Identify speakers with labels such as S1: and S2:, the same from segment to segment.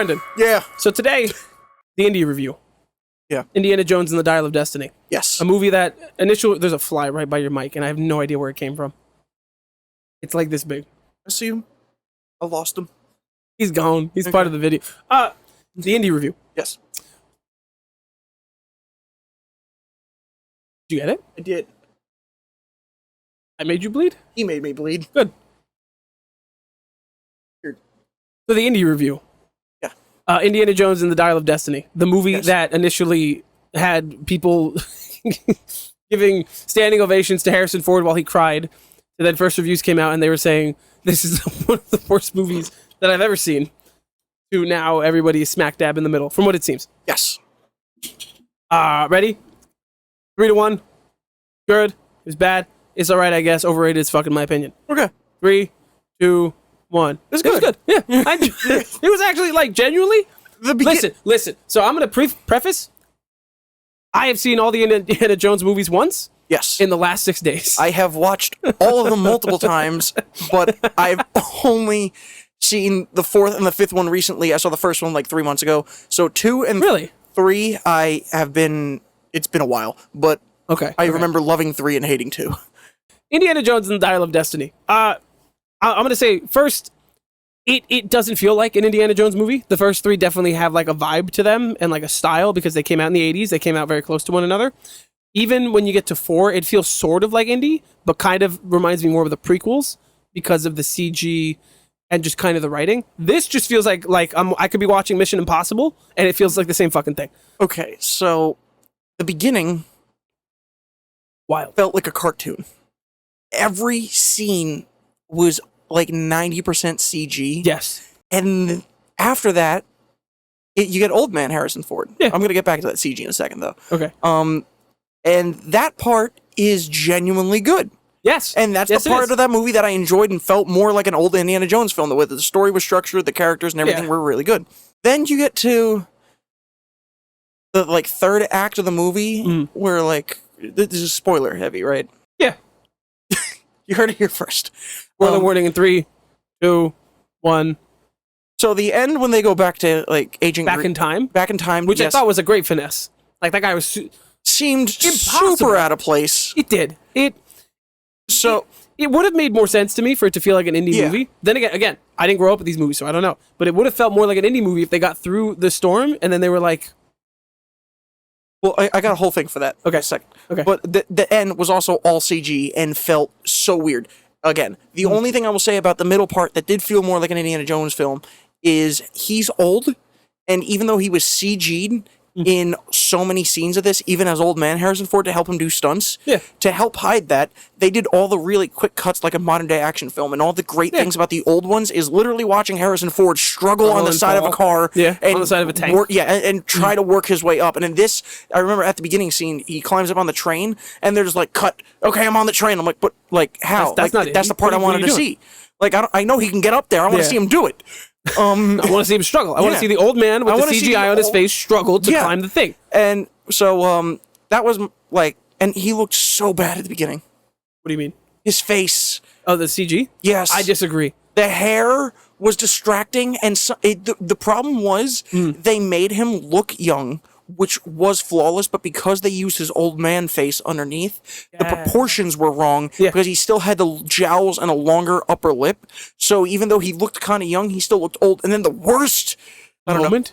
S1: Brandon.
S2: Yeah.
S1: So today, the indie review.
S2: Yeah.
S1: Indiana Jones and the Dial of Destiny.
S2: Yes.
S1: A movie that there's a fly right by your mic, and I have no idea where it came from. It's like this big.
S2: I see him. I lost him.
S1: He's gone. He's part of the video. The indie review.
S2: Yes.
S1: Did you get it?
S2: I did.
S1: I made you bleed?
S2: He made me bleed.
S1: Good.
S2: Weird.
S1: So the indie review.
S2: Yeah.
S1: Indiana Jones and the Dial of Destiny. The movie that initially had people giving standing ovations to Harrison Ford while he cried. And then first reviews came out and they were saying, this is one of the worst movies that I've ever seen. To now everybody is smack dab in the middle, from what it seems.
S2: Yes.
S1: Ready? 3 to 1. Good. It was bad. It's alright, I guess. Overrated is fucking my opinion.
S2: Okay.
S1: 3, 2, 1. It was good. Yeah. It was actually, like, genuinely. Listen. So I'm going to preface. I have seen all the Indiana Jones movies once.
S2: Yes.
S1: In the last 6 days.
S2: I have watched all of them multiple times, but I've only seen the 4th and the 5th one recently. I saw the first one like 3 months ago. So 2 and 3, I have been. It's been a while, but I remember loving 3 and hating 2.
S1: Indiana Jones and the Dial of Destiny. I'm going to say first, it doesn't feel like an Indiana Jones movie. The first 3 definitely have like a vibe to them and like a style because they came out in the 80s. They came out very close to one another. Even when you get to 4, it feels sort of like indie, but kind of reminds me more of the prequels because of the CG and just kind of the writing. This just feels like I could be watching Mission Impossible and it feels like the same fucking thing.
S2: Okay, so the beginning felt like a cartoon. Every scene was like 90% CG.
S1: Yes.
S2: And after that, you get old man Harrison Ford.
S1: Yeah.
S2: I'm going to get back to that CG in a second, though.
S1: Okay.
S2: And that part is genuinely good.
S1: Yes.
S2: And that's the part of that movie that I enjoyed and felt more like an old Indiana Jones film. The way the story was structured, the characters and everything were really good. Then you get to the like 3rd act of the movie where like, this is spoiler heavy, right?
S1: Yeah.
S2: You heard it here first.
S1: Spoiler warning in 3, 2, 1.
S2: So the end when they go back to like aging
S1: back in time, which I thought was a great finesse. Like that guy was
S2: seemed super out of place.
S1: It did. It would have made more sense to me for it to feel like an indie movie. Then again, I didn't grow up with these movies, so I don't know. But it would have felt more like an indie movie if they got through the storm and then they were like.
S2: Well, I got a whole thing for that. Okay, second. Okay. But the end was also all CG and felt so weird. Again, the only thing I will say about the middle part that did feel more like an Indiana Jones film is he's old, and even though he was CG'd in so many scenes of this, even as old man Harrison Ford to help him do stunts, to help hide that, they did all the really quick cuts like a modern day action film, and all the great things about the old ones is literally watching Harrison Ford struggle on the side of a car, and
S1: on the side of a tank,
S2: and try to work his way up. And in this, I remember at the beginning scene, he climbs up on the train, and they're just like, cut, okay, I'm on the train. I'm like, but like, how? That's the part I wanted to see. Like, I know he can get up there. I want to see him do it.
S1: I want to see him struggle. I want to see the old man with the CGI on his face struggle to climb the thing.
S2: And so that was like, and he looked so bad at the beginning.
S1: What do you mean?
S2: His face.
S1: Oh, the CG?
S2: Yes.
S1: I disagree.
S2: The hair was distracting, and the problem was they made him look young, which was flawless, but because they used his old man face underneath, the proportions were wrong because he still had the jowls and a longer upper lip. So even though he looked kind of young, he still looked old. And then the worst
S1: frame?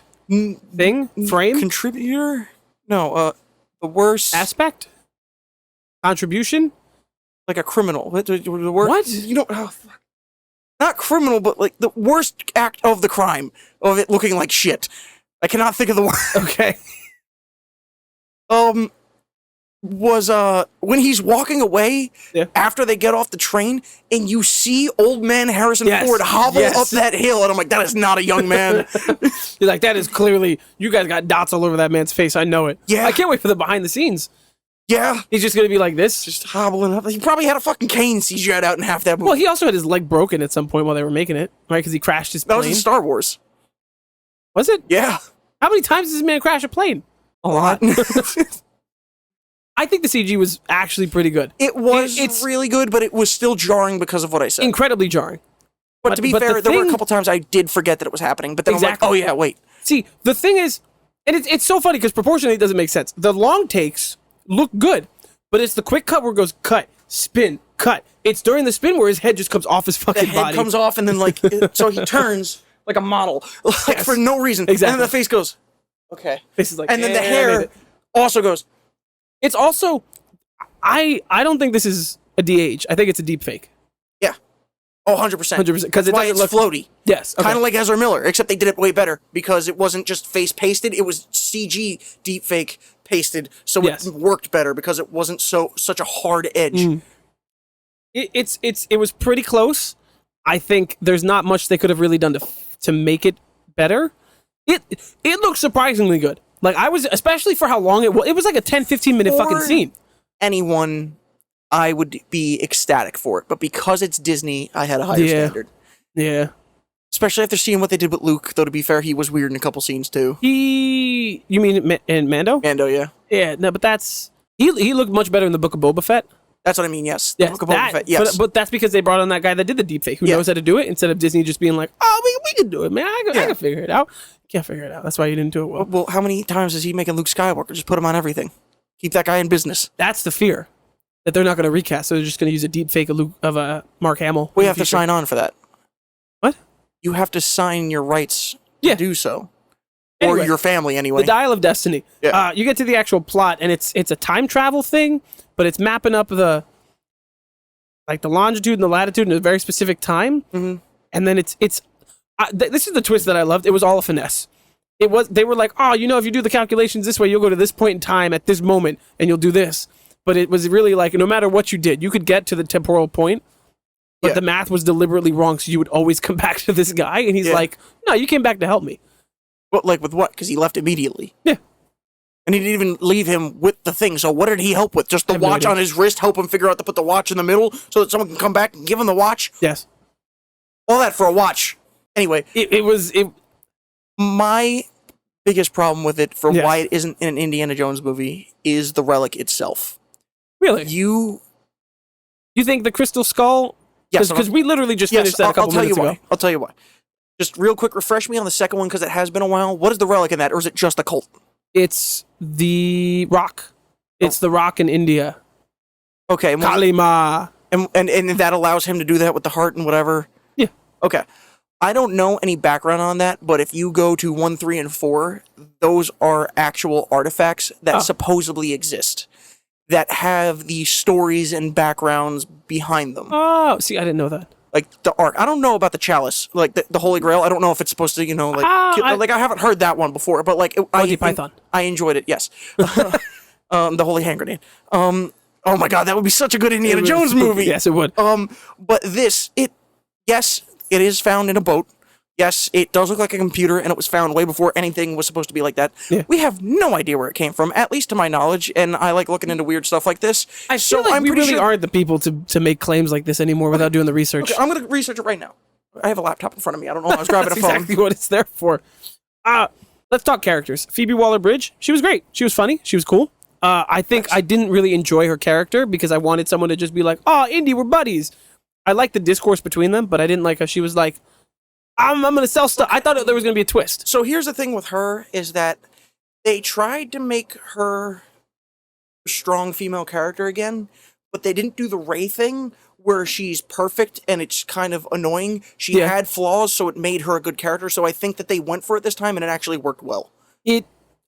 S2: Contributor? No, the worst
S1: aspect? Contribution?
S2: Like a criminal.
S1: What?
S2: You know, oh, fuck. Not criminal, but like the worst act of the crime of it looking like shit. I cannot think of the word.
S1: Okay.
S2: Was when he's walking away after they get off the train and you see old man Harrison Ford hobble up that hill, and I'm like, that is not a young man.
S1: You're like, that is clearly, you guys got dots all over that man's face. I know it. Yeah. I can't wait for the behind the scenes.
S2: Yeah.
S1: He's just gonna be like this.
S2: Just hobbling up. He probably had a fucking cane CGI'd out in half that movie.
S1: Well, he also had his leg broken at some point while they were making it, right? Because he crashed his plane.
S2: That was in Star Wars.
S1: Was it?
S2: Yeah.
S1: How many times does this man crash a plane?
S2: A lot.
S1: I think the CG was actually pretty good.
S2: It was it's really good, but it was still jarring because of what I said.
S1: Incredibly jarring.
S2: But to be fair, there were a couple times I did forget that it was happening, but then I'm like, oh yeah, wait.
S1: See, the thing is, and it's so funny because proportionally it doesn't make sense. The long takes look good, but it's the quick cut where it goes cut, spin, cut. It's during the spin where his head just comes off his fucking body.
S2: The head comes off, and then like so he turns like a model, like for no reason.
S1: Exactly.
S2: And then the face goes, okay.
S1: Face is like,
S2: and then the hair also goes.
S1: It's also, I don't think this is a de-age. I think it's a deep fake.
S2: Yeah. Oh, 100%.
S1: 100%. Because
S2: why it's floaty.
S1: Yes. Okay.
S2: Kind of like Ezra Miller, except they did it way better because it wasn't just face pasted; it was CG deep fake pasted, so it worked better because it wasn't such a hard edge.
S1: Mm. It was pretty close. I think there's not much they could have really done to make it better. It looked surprisingly good. Like I was, especially for how long it was. It was like a 10-15 minute fucking scene.
S2: Anyone, I would be ecstatic for it, but because it's Disney, I had a higher standard. Yeah. Especially after seeing what they did with Luke, though to be fair, he was weird in a couple scenes too.
S1: You mean in Mando?
S2: Mando, yeah.
S1: Yeah, no, but he looked much better in the Book of Boba Fett.
S2: That's what I mean, yes. The Book of Boba Fett, yes.
S1: But that's because they brought on that guy that did the deepfake, who knows how to do it, instead of Disney just being like, oh, we can do it, man. I can figure it out. Can't figure it out. That's why you didn't do it well.
S2: Well, how many times is he making Luke Skywalker? Just put him on everything. Keep that guy in business.
S1: That's the fear. That they're not going to recast, so they're just going to use a deep fake of Mark Hamill.
S2: We have to sign on for that.
S1: What?
S2: You have to sign your rights to do so. Anyway, or your family, anyway.
S1: The Dial of Destiny. Yeah. You get to the actual plot, and it's a time travel thing, but it's mapping up the longitude and the latitude in a very specific time. Mm-hmm. And then this is the twist that I loved. It was all a finesse. They were like, if you do the calculations this way, you'll go to this point in time at this moment, and you'll do this. But it was really like, no matter what you did, you could get to the temporal point, but the math was deliberately wrong, so you would always come back to this guy, and he's like, no, you came back to help me.
S2: But like with what? Because he left immediately. Yeah. And he didn't even leave him with the thing, so what did he help with? Just the watch on his wrist, help him figure out to put the watch in the middle so that someone can come back and give him the watch?
S1: Yes.
S2: All that for a watch. Anyway. My biggest problem with it, for why it isn't in an Indiana Jones movie, is the relic itself.
S1: Really?
S2: You
S1: think the Crystal Skull? Yes. Because we literally just finished that a couple minutes ago.
S2: I'll tell you why. Just real quick, refresh me on the second one because it has been a while. What is the relic in that, or is it just a cult?
S1: It's the rock. It's the rock in India.
S2: Okay.
S1: Kalima.
S2: And that allows him to do that with the heart and whatever?
S1: Yeah.
S2: Okay. I don't know any background on that, but if you go to 1, 3, and 4, those are actual artifacts that supposedly exist, that have the stories and backgrounds behind them.
S1: Oh, see, I didn't know that.
S2: Like the Ark. I don't know about the Chalice, like the Holy Grail. I don't know if it's supposed to, I haven't heard that one before, but like
S1: Python.
S2: I enjoyed it. Yes. The Holy Hand Grenade. Oh my God, that would be such a good Indiana Jones movie.
S1: Yes, it would.
S2: But it is found in a boat. Yes, it does look like a computer, and it was found way before anything was supposed to be like that. Yeah. We have no idea where it came from, at least to my knowledge, and I like looking into weird stuff like this.
S1: I feel like we really aren't the people to make claims like this anymore without doing the research.
S2: Okay, I'm going to research it right now. I have a laptop in front of me. I don't know. I was grabbing a phone.
S1: That's exactly what it's there for. Let's talk characters. Phoebe Waller-Bridge, she was great. She was funny. She was cool. I think I didn't really enjoy her character because I wanted someone to just be like, Indy, we're buddies. I liked the discourse between them, but I didn't like how she was like, I'm going to sell stuff. I thought there was going to be a twist.
S2: So here's the thing with her is that they tried to make her a strong female character again, but they didn't do the Rey thing where she's perfect and it's kind of annoying. She had flaws, so it made her a good character. So I think that they went for it this time and it actually worked well.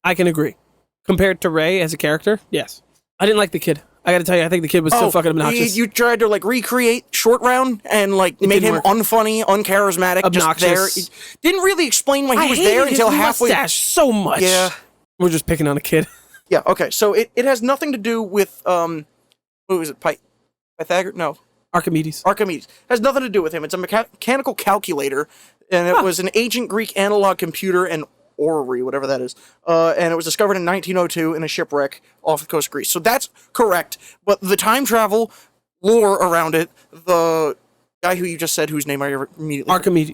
S1: I can agree. Compared to Rey as a character, yes. I didn't like the kid. I gotta tell you, I think the kid was so fucking obnoxious.
S2: You tried to recreate Short Round and made him unfunny, uncharismatic,
S1: obnoxious.
S2: Just there. Didn't really explain why he was there until halfway.
S1: Mustache so much.
S2: Yeah,
S1: we're just picking on a kid.
S2: Yeah. Okay. So it has nothing to do with what was it? Pythagoras? No.
S1: Archimedes.
S2: It has nothing to do with him. It's a mechanical calculator, and it was an ancient Greek analog computer and orrery, whatever that is. And it was discovered in 1902 in a shipwreck off the coast of Greece. So that's correct. But the time travel lore around it, the guy who you just said, whose name I immediately...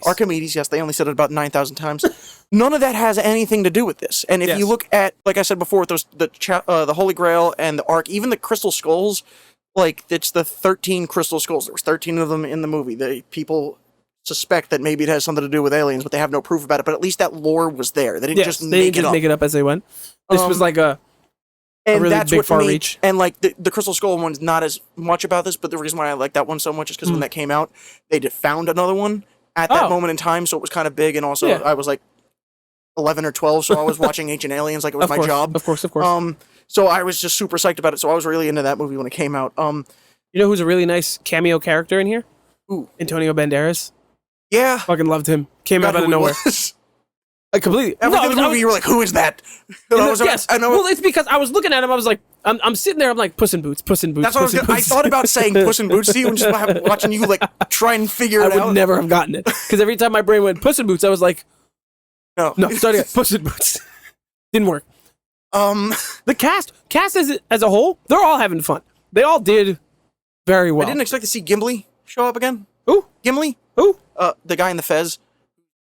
S2: Archimedes, yes. They only said it about 9,000 times. None of that has anything to do with this. And if you look at, like I said before, the Holy Grail and the Ark, even the Crystal Skulls, it's the 13 Crystal Skulls. There was 13 of them in the movie. The people suspect that maybe it has something to do with aliens, but they have no proof about it. But at least that lore was there. They didn't just make it up
S1: as they went. This was like a really
S2: that's
S1: big
S2: what
S1: far
S2: made,
S1: reach.
S2: And like the Crystal Skull one's not as much about this, but the reason why I like that one so much is because when that came out, they found another one at that moment in time, so it was kind of big. And also, I was like 11 or 12, so I was watching Ancient Aliens like it was my job.
S1: Of course.
S2: So I was just super psyched about it. So I was really into that movie when it came out.
S1: You know who's a really nice cameo character in here?
S2: Ooh.
S1: Antonio Banderas.
S2: Yeah.
S1: Fucking loved him. Came out of nowhere. I completely.
S2: Everything in the movie, you were like, who is that?
S1: Yes. I know. Well, it's because I was looking at him. I was like, I'm sitting there. I'm like, Puss in Boots.
S2: That's what I thought about saying Puss in Boots to you and just watching you like try and figure it out.
S1: I would never have gotten it. Because every time my brain went Puss in Boots, I was like, no, starting at Puss in Boots. Didn't work. The cast as a whole, they're all having fun. They all did very well.
S2: I didn't expect to see Gimli show up again.
S1: Who?
S2: Gimli?
S1: Who?
S2: The guy in the Fez.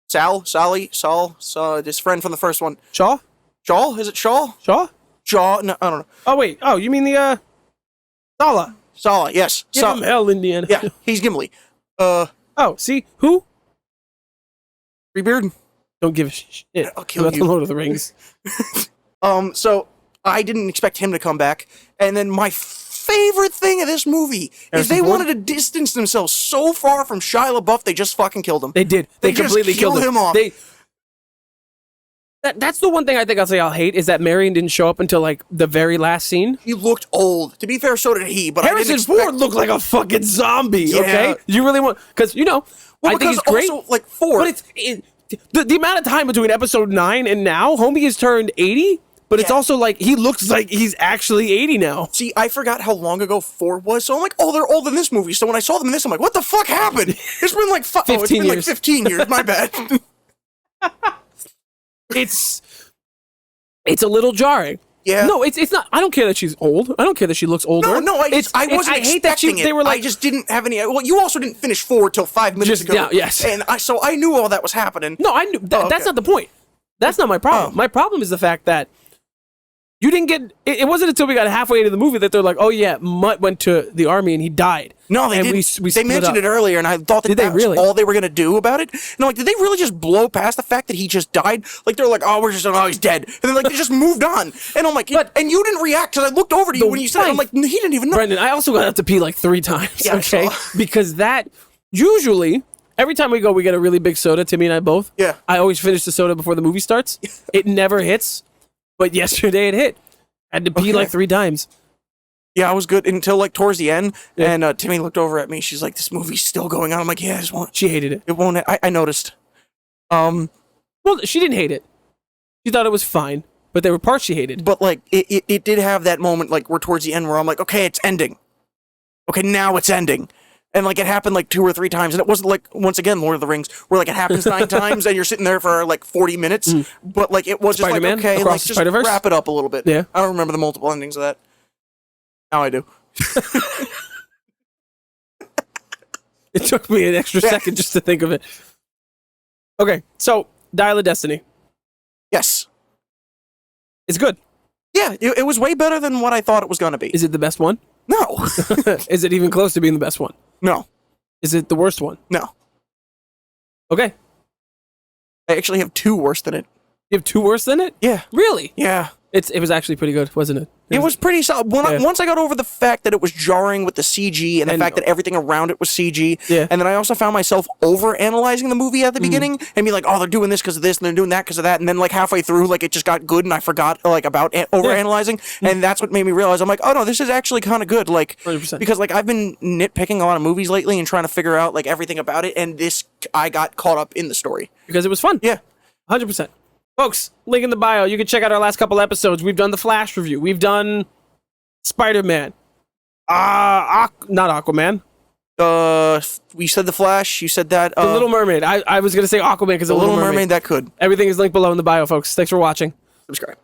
S2: Saul, his friend from the first one.
S1: Shaw?
S2: Is it Shaw? Shaw? No, I don't know.
S1: Oh, wait. Oh, you mean the,
S2: Sala, yes.
S1: Give him hell, Indiana.
S2: Yeah, he's Gimli.
S1: Oh, see? Who?
S2: Treebeard?
S1: Don't give a shit.
S2: I'll kill you.
S1: That's the Lord of the Rings.
S2: So I didn't expect him to come back. And then my favorite thing of this movie is they wanted to distance themselves so far from Shia LaBeouf, they just fucking killed him.
S1: They did. They completely killed him
S2: off.
S1: That's the one thing I think I'll hate is that Marion didn't show up until like the very last scene.
S2: He looked old. To be fair, so did he. But
S1: Harrison Ford looked like a fucking zombie.
S2: Yeah.
S1: Okay, you really want because I think he's great.
S2: Also, like Ford,
S1: but the amount of time between episode 9 and now, homie has turned 80. But it's also like he looks like he's actually 80 now.
S2: See, I forgot how long ago Ford was, so I'm like, oh, they're old in this movie. So when I saw them in this, I'm like, what the fuck happened? It's been like
S1: 15 years.
S2: Like 15 years. My bad.
S1: It's a little jarring.
S2: Yeah.
S1: No, it's not. I don't care that she's old. I don't care that she looks older.
S2: No, I wasn't expecting it. They were like, I just didn't have any. Well, you also didn't finish Ford till 5 minutes ago.
S1: Yeah, yes.
S2: And so I knew all that was happening.
S1: No, I knew. That's not the point. That's not my problem. My problem is the fact that you didn't get. It wasn't until we got halfway into the movie that they're like, "Oh yeah, Mutt went to the army and he died."
S2: No, they didn't. They mentioned it earlier, and I thought that was all they were gonna do about it. And I'm like, did they really just blow past the fact that he just died? Like they're like, "Oh, he's dead," and then like they just moved on. And I'm like, and you didn't react because I looked over to you when you said it. I'm like, he didn't even know.
S1: Brendan, I also got to pee like 3 times.
S2: Yeah,
S1: okay, because that usually. Every time we go, we get a really big soda, Timmy and I both.
S2: Yeah.
S1: I always finish the soda before the movie starts. It never hits. But yesterday it hit. I had to pee like 3 times.
S2: Yeah, I was good until like towards the end. Yeah. And Timmy looked over at me. She's like, this movie's still going on. I'm like, yeah, I just won't.
S1: She hated it.
S2: It won't. I noticed.
S1: Well, she didn't hate it. She thought it was fine. But there were parts she hated.
S2: But like, it did have that moment like we're towards the end where I'm like, okay, it's ending. Okay, now it's ending. And, like, it happened, like, 2 or 3 times. And it wasn't, like, once again, Lord of the Rings, where, like, it happens 9 times and you're sitting there for, like, 40 minutes. But, like, it was just
S1: Spider-Man,
S2: like, okay, like, just wrap it up a little bit.
S1: Yeah.
S2: I don't remember the multiple endings of that. Now I do.
S1: It took me an extra second just to think of it. Okay, so, Dial of Destiny.
S2: Yes.
S1: It's good.
S2: Yeah, it was way better than what I thought it was going to be.
S1: Is it the best one?
S2: No.
S1: Is it even close to being the best one?
S2: No.
S1: Is it the worst one?
S2: No.
S1: Okay.
S2: I actually have 2 worse than it.
S1: You have 2 worse than it?
S2: Yeah.
S1: Really?
S2: Yeah.
S1: It was actually pretty good, wasn't it?
S2: It was pretty solid. Once I got over the fact that it was jarring with the CG and the fact that everything around it was CG, and then I also found myself over-analyzing the movie at the beginning and be like, oh, they're doing this because of this and they're doing that because of that, and then like halfway through, like it just got good and I forgot like about over-analyzing, and that's what made me realize, I'm like, oh no, this is actually kind of good, like
S1: 100%.
S2: Because like I've been nitpicking a lot of movies lately and trying to figure out like everything about it, and this, I got caught up in the story.
S1: Because it was fun.
S2: Yeah.
S1: 100%. Folks, link in the bio. You can check out our last couple episodes. We've done the Flash review. We've done Spider-Man. Not Aquaman.
S2: We said the Flash. You said that.
S1: The Little Mermaid. I was going to say Aquaman because
S2: the Little Mermaid that could.
S1: Everything is linked below in the bio, folks. Thanks for watching.
S2: Subscribe.